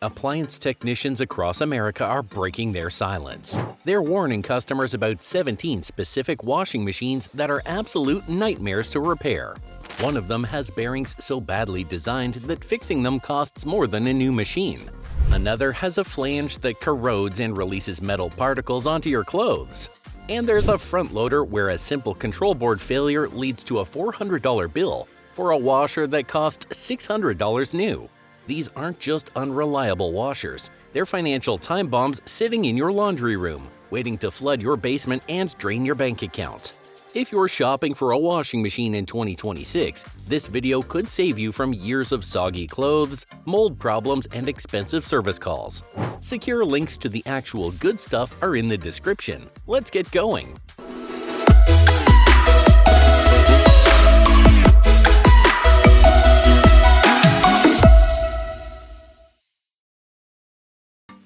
Appliance technicians across America are breaking their silence. They're warning customers about 17 specific washing machines that are absolute nightmares to repair. One of them has bearings so badly designed that fixing them costs more than a new machine. Another has a flange that corrodes and releases metal particles onto your clothes. And there's a front loader where a simple control board failure leads to a $400 bill for a washer that cost $600 new. These aren't just unreliable washers, they're financial time bombs sitting in your laundry room, waiting to flood your basement and drain your bank account. If you're shopping for a washing machine in 2026, this video could save you from years of soggy clothes, mold problems, and expensive service calls. Secure links to the actual good stuff are in the description. Let's get going!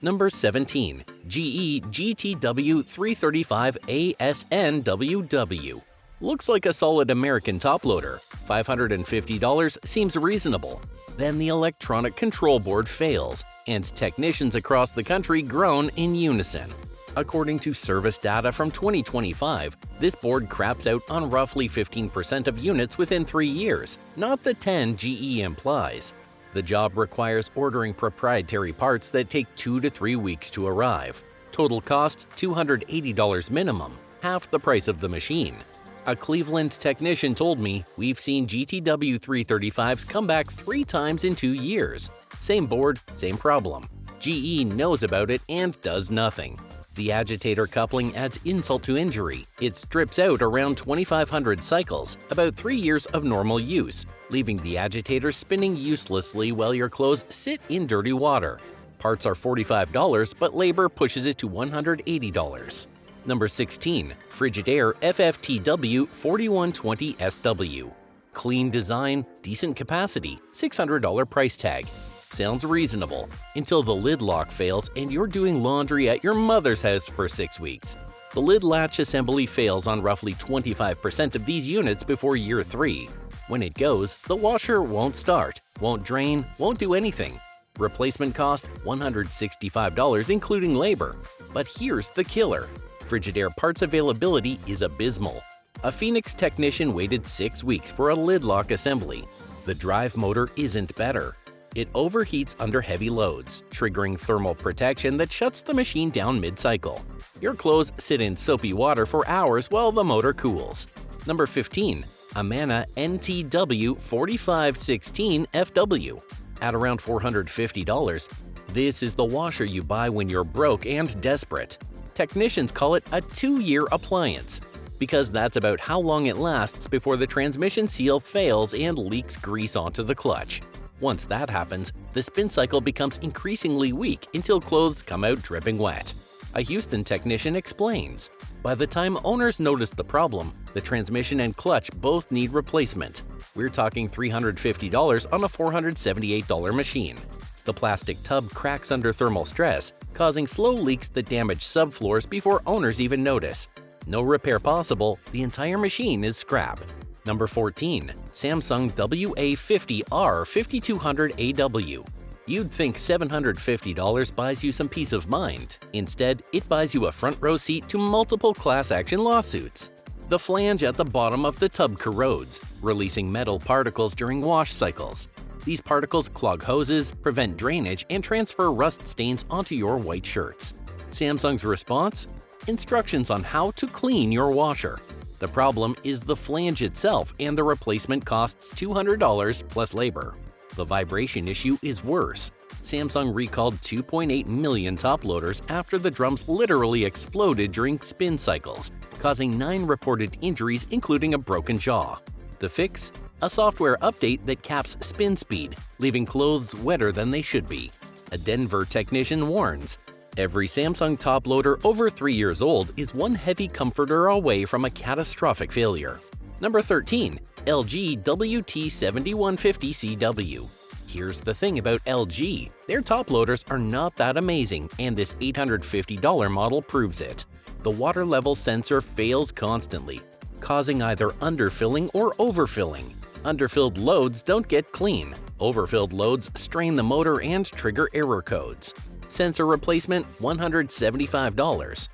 Number 17. GE GTW 335 ASNWW. Looks like a solid American top loader. $550 seems reasonable. Then the electronic control board fails, and technicians across the country groan in unison. According to service data from 2025, this board craps out on roughly 15% of units within 3 years, not the 10 GE implies. The job requires ordering proprietary parts that take 2 to 3 weeks to arrive. Total cost $280 minimum, half the price of the machine. A Cleveland technician told me, "We've seen GTW 335s come back 3 times in 2 years. Same board, same problem. GE knows about it and does nothing." The agitator coupling adds insult to injury. It strips out around 2,500 cycles, about 3 years of normal use, leaving the agitator spinning uselessly while your clothes sit in dirty water. Parts are $45, but labor pushes it to $180. Number 16. Frigidaire FFTW 4120SW. Clean design, decent capacity, $600 price tag. Sounds reasonable, until the lid lock fails and you're doing laundry at your mother's house for 6 weeks. The lid latch assembly fails on roughly 25% of these units before year 3. When it goes, the washer won't start, won't drain, won't do anything. Replacement cost $165 including labor. But here's the killer. Frigidaire parts availability is abysmal. A Phoenix technician waited 6 weeks for a lid lock assembly. The drive motor isn't better. It overheats under heavy loads, triggering thermal protection that shuts the machine down mid-cycle. Your clothes sit in soapy water for hours while the motor cools. Number 15. Amana NTW 4516FW. At around $450, this is the washer you buy when you're broke and desperate. Technicians call it a 2-year appliance, because that's about how long it lasts before the transmission seal fails and leaks grease onto the clutch. Once that happens, the spin cycle becomes increasingly weak until clothes come out dripping wet. A Houston technician explains, "By the time owners notice the problem, the transmission and clutch both need replacement. We're talking $350 on a $478 machine. The plastic tub cracks under thermal stress, causing slow leaks that damage subfloors before owners even notice. No repair possible, the entire machine is scrap." Number 14. Samsung WA50R 5200AW. You'd think $750 buys you some peace of mind. Instead, it buys you a front row seat to multiple class action lawsuits. The flange at the bottom of the tub corrodes, releasing metal particles during wash cycles. These particles clog hoses, prevent drainage, and transfer rust stains onto your white shirts. Samsung's response? Instructions on how to clean your washer. The problem is the flange itself, and the replacement costs $200 plus labor. The vibration issue is worse. Samsung recalled 2.8 million top loaders after the drums literally exploded during spin cycles, causing 9 reported injuries including a broken jaw. The fix? A software update that caps spin speed, leaving clothes wetter than they should be. A Denver technician warns, "Every Samsung top loader over 3 years old is one heavy comforter away from a catastrophic failure." Number 13. LG WT7150CW. Here's the thing about LG. Their top loaders are not that amazing, and this $850 model proves it. The water level sensor fails constantly, causing either underfilling or overfilling. Underfilled loads don't get clean. Overfilled loads strain the motor and trigger error codes. Sensor replacement $175.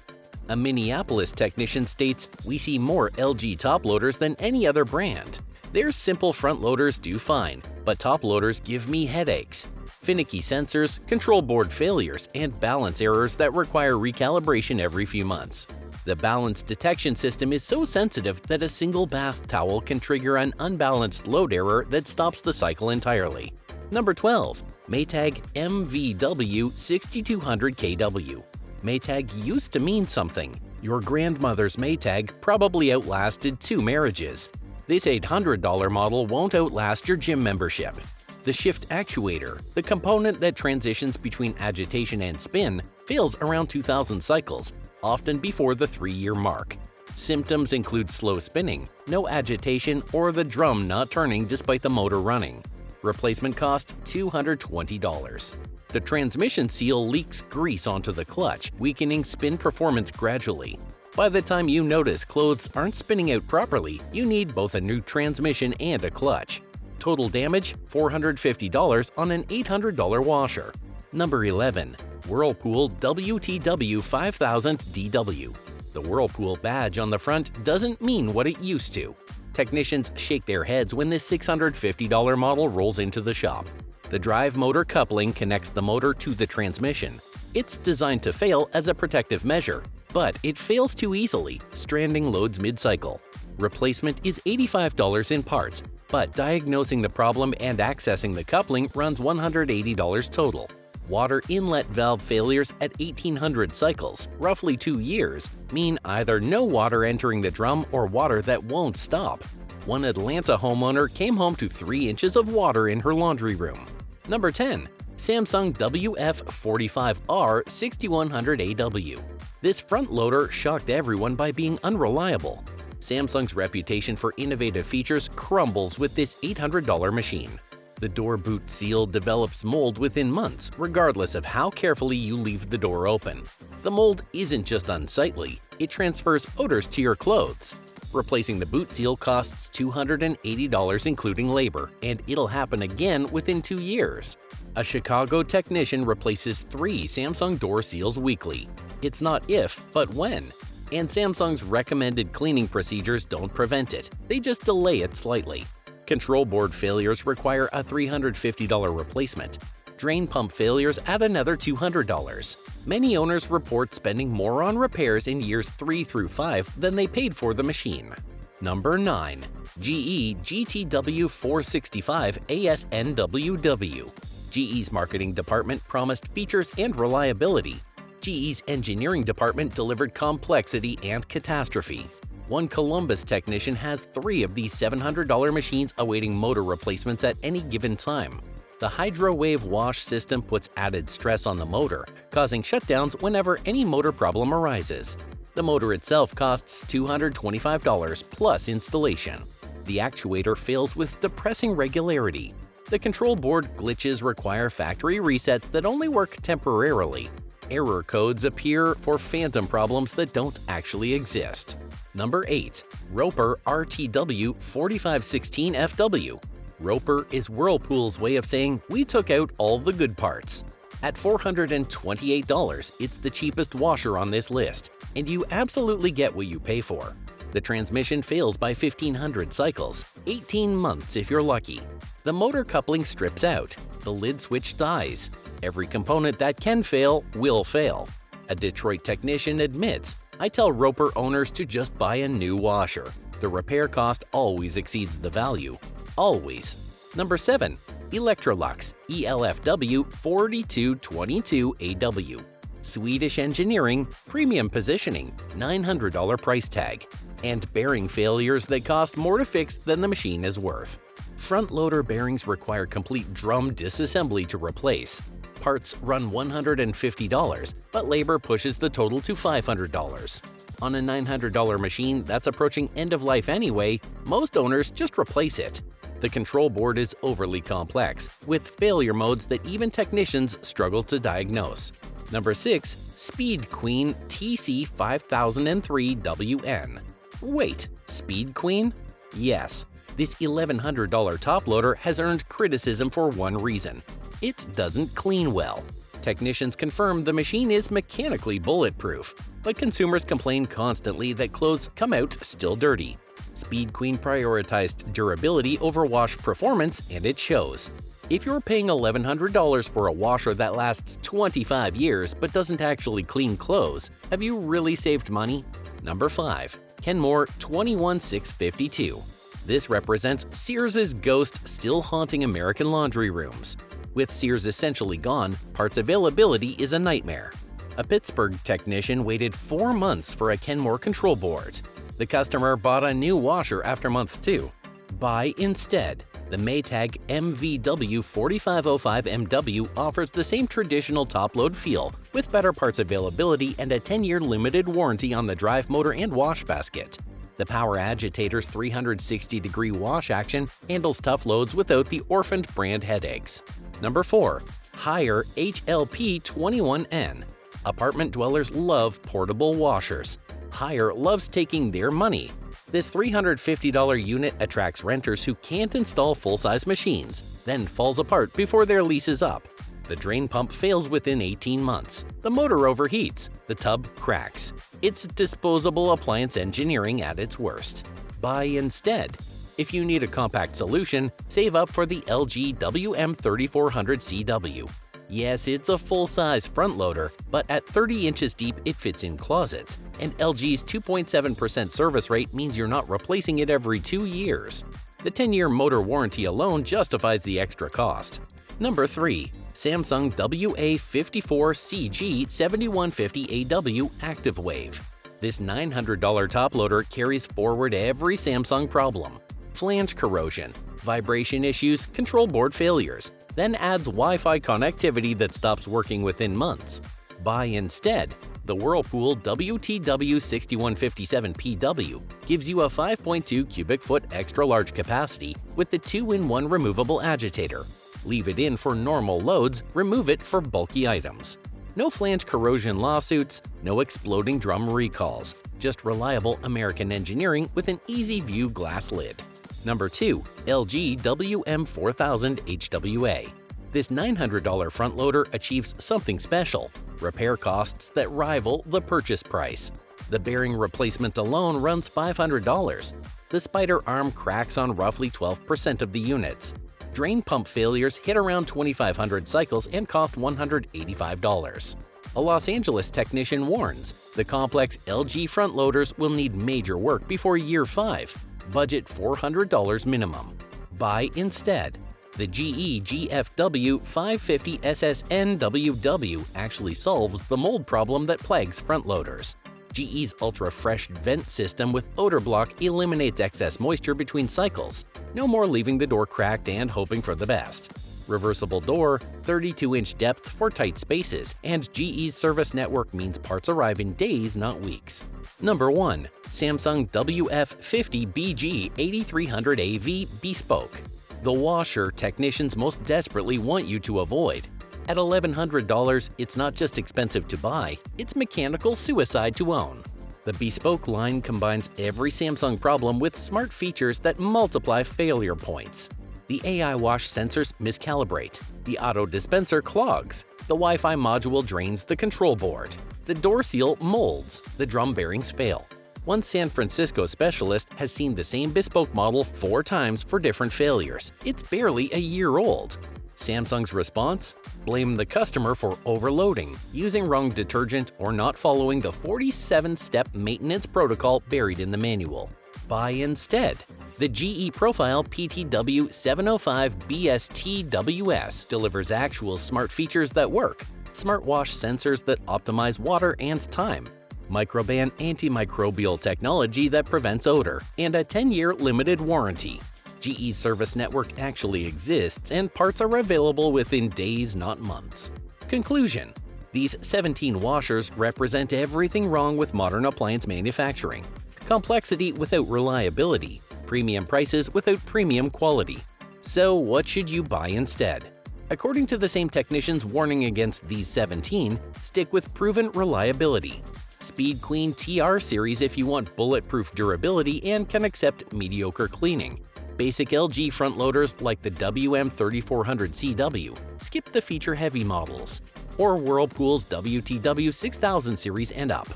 A Minneapolis technician states, "We see more LG top loaders than any other brand. Their simple front loaders do fine, but top loaders give me headaches. Finicky sensors, control board failures, and balance errors that require recalibration every few months. The balance detection system is so sensitive that a single bath towel can trigger an unbalanced load error that stops the cycle entirely." Number 12. Maytag MVW 6200 kW. Maytag used to mean something. Your grandmother's Maytag probably outlasted 2 marriages. This $800 model won't outlast your gym membership. The shift actuator, the component that transitions between agitation and spin, fails around 2000 cycles, often before the 3-year mark. Symptoms include slow spinning, no agitation, or the drum not turning despite the motor running. Replacement cost $220. The transmission seal leaks grease onto the clutch, weakening spin performance gradually. By the time you notice clothes aren't spinning out properly, you need both a new transmission and a clutch. Total damage $450 on an $800 washer. Number 11. Whirlpool WTW 5000 DW. The Whirlpool badge on the front doesn't mean what it used to. Technicians shake their heads when this $650 model rolls into the shop. The drive motor coupling connects the motor to the transmission. It's designed to fail as a protective measure, but it fails too easily, stranding loads mid-cycle. Replacement is $85 in parts, but diagnosing the problem and accessing the coupling runs $180 total. Water inlet valve failures at 1800 cycles, roughly 2 years, mean either no water entering the drum or water that won't stop. One Atlanta homeowner came home to 3 inches of water in her laundry room. Number 10. Samsung WF45R 6100 AW. This front loader shocked everyone by being unreliable. Samsung's reputation for innovative features crumbles with this $800 machine. The door boot seal develops mold within months, regardless of how carefully you leave the door open. The mold isn't just unsightly, it transfers odors to your clothes. Replacing the boot seal costs $280 including labor, and it'll happen again within 2 years. A Chicago technician replaces 3 Samsung door seals weekly. It's not if, but when. And Samsung's recommended cleaning procedures don't prevent it, they just delay it slightly. Control board failures require a $350 replacement. Drain pump failures add another $200. Many owners report spending more on repairs in years 3 through 5 than they paid for the machine. Number 9. GE GTW 465 ASNWW. GE's marketing department promised features and reliability. GE's engineering department delivered complexity and catastrophe. One Columbus technician has 3 of these $700 machines awaiting motor replacements at any given time. The Hydro-Wave wash system puts added stress on the motor, causing shutdowns whenever any motor problem arises. The motor itself costs $225 plus installation. The actuator fails with depressing regularity. The control board glitches require factory resets that only work temporarily. Error codes appear for phantom problems that don't actually exist. Number 8. Roper RTW 4516FW. Roper is Whirlpool's way of saying, "We took out all the good parts." At $428, it's the cheapest washer on this list, and you absolutely get what you pay for. The transmission fails by 1500 cycles, 18 months if you're lucky. The motor coupling strips out. The lid switch dies. Every component that can fail will fail. A Detroit technician admits, "I tell Roper owners to just buy a new washer. The repair cost always exceeds the value. Always." Number 7. Electrolux ELFW 4222 AW. Swedish engineering, premium positioning, $900 price tag, and bearing failures that cost more to fix than the machine is worth. Front loader bearings require complete drum disassembly to replace. Parts run $150, but labor pushes the total to $500. On a $900 machine that's approaching end of life anyway, most owners just replace it. The control board is overly complex, with failure modes that even technicians struggle to diagnose. Number 6. Speed Queen TC5003WN. Wait, Speed Queen? Yes. This $1,100 top loader has earned criticism for one reason: it doesn't clean well. Technicians confirm the machine is mechanically bulletproof, but consumers complain constantly that clothes come out still dirty. Speed Queen prioritized durability over wash performance, and it shows. If you're paying $1,100 for a washer that lasts 25 years but doesn't actually clean clothes, have you really saved money? Number 5. Kenmore 21652. This represents Sears' ghost still haunting American laundry rooms. With Sears essentially gone, parts availability is a nightmare. A Pittsburgh technician waited 4 months for a Kenmore control board. The customer bought a new washer after month 2. Buy instead. The Maytag MVW4505MW offers the same traditional top-load feel, with better parts availability and a 10-year limited warranty on the drive motor and wash basket. The Power Agitator's 360-degree wash action handles tough loads without the orphaned brand headaches. Number 4. Haier HLP21N. Apartment dwellers love portable washers. Haier loves taking their money. This $350 unit attracts renters who can't install full-size machines, then falls apart before their lease is up. The drain pump fails within 18 months. The motor overheats. The tub cracks. It's disposable appliance engineering at its worst. Buy instead. If you need a compact solution, save up for the LG WM3400CW. Yes, it's a full-size front loader, but at 30 inches deep it fits in closets, and LG's 2.7% service rate means you're not replacing it every 2 years. The 10-year motor warranty alone justifies the extra cost. Number 3. Samsung WA54CG7150AW Active Wave. This $900 top loader carries forward every Samsung problem: flange corrosion, vibration issues, control board failures, then adds Wi-Fi connectivity that stops working within months. Buy instead. The Whirlpool WTW6157PW gives you a 5.2 cubic foot extra-large capacity with the 2-in-1 removable agitator. Leave it in for normal loads, remove it for bulky items. No flange corrosion lawsuits, no exploding drum recalls, just reliable American engineering with an easy-view glass lid. Number 2. LG WM4000HWA. This $900 front loader achieves something special: repair costs that rival the purchase price. The bearing replacement alone runs $500. The spider arm cracks on roughly 12% of the units. Drain pump failures hit around 2,500 cycles and cost $185. A Los Angeles technician warns the complex LG front loaders will need major work before year 5. Budget $400 minimum. Buy instead. The GE GFW 550SSNWW actually solves the mold problem that plagues front loaders. GE's ultra-fresh vent system with odor block eliminates excess moisture between cycles. No more leaving the door cracked and hoping for the best. Reversible door, 32-inch depth for tight spaces, and GE's service network means parts arrive in days, not weeks. Number 1. Samsung WF50BG8300AV Bespoke. The washer technicians most desperately want you to avoid. At $1,100, it's not just expensive to buy, it's mechanical suicide to own. The Bespoke line combines every Samsung problem with smart features that multiply failure points. The AI wash sensors miscalibrate, the auto dispenser clogs, the Wi-Fi module drains the control board, the door seal molds, the drum bearings fail. One San Francisco specialist has seen the same Bespoke model 4 times for different failures. It's barely a year old. Samsung's response? Blame the customer for overloading, using wrong detergent, or not following the 47-step maintenance protocol buried in the manual. Buy instead. The GE Profile PTW 705BSTWS delivers actual smart features that work: smart wash sensors that optimize water and time, microban antimicrobial technology that prevents odor, and a 10-year limited warranty. GE's service network actually exists, and parts are available within days, not months. Conclusion: these 17 washers represent everything wrong with modern appliance manufacturing. Complexity without reliability, premium prices without premium quality. So what should you buy instead? According to the same technicians warning against these 17, stick with proven reliability. Speed Queen TR series if you want bulletproof durability and can accept mediocre cleaning. Basic LG front loaders like the WM3400CW skip the feature-heavy models, or Whirlpool's WTW 6000 series and up.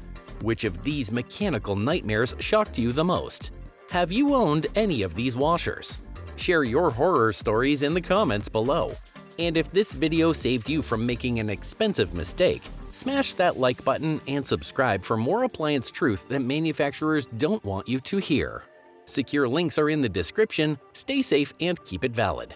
Which of these mechanical nightmares shocked you the most? Have you owned any of these washers? Share your horror stories in the comments below. And if this video saved you from making an expensive mistake, smash that like button and subscribe for more appliance truth that manufacturers don't want you to hear. Secure links are in the description. Stay safe and keep it valid.